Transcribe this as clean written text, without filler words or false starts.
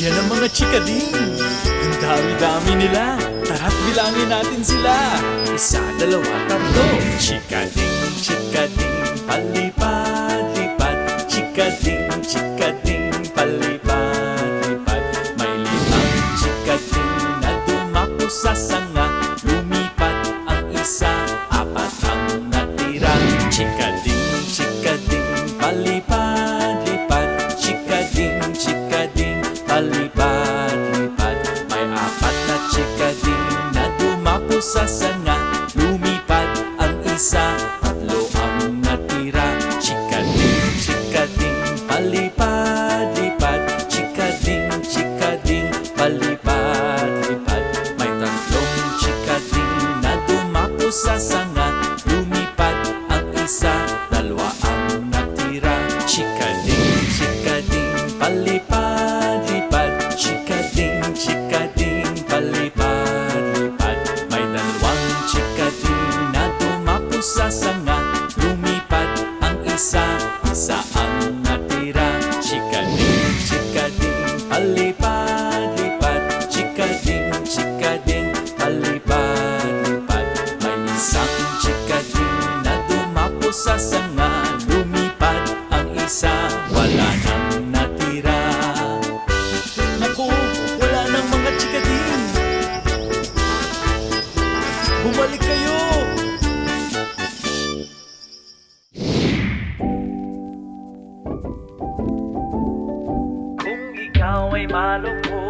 Yan ang mga chikading. Ang dami-dami nila. Tara't bilangin natin sila. Isa, dalawa, tatlo. Chikading, chikading, palipad-lipad. Chikading, chikading, palipad-lipad. May limang chikading na dumako sa sanga. Lumipat ang isa, apat ang natira. Chikading, chikading, palipad-lipad. Chikading, chikading, palipad-lipad. May apat na chikading na dumako sa sanga. Lumipad ang isa, tatlo ang natira. Chikading, chikading, palipad-lipad. Chikading, chikading, palipad-lipad. May tatlong chikading na dumako sa sanga. Lumipad ang isa, dalawa ang natira. Chikading, chikading, palipad-lipad. Chikading, chikading, palipad-lipad. May dalawang chikading na dumako sa sanga. Lumipad ang isa, isa ang natira. Chikading, chikading, palipad-lipad. Chikading, chikading, palipad-lipad. May isang chikading na dumako sa sanga. Lumipad ang isa, wala nang natira. Naku, wala nang mga chikading. Bumalik kayo. Kung ikaw ay malungkot,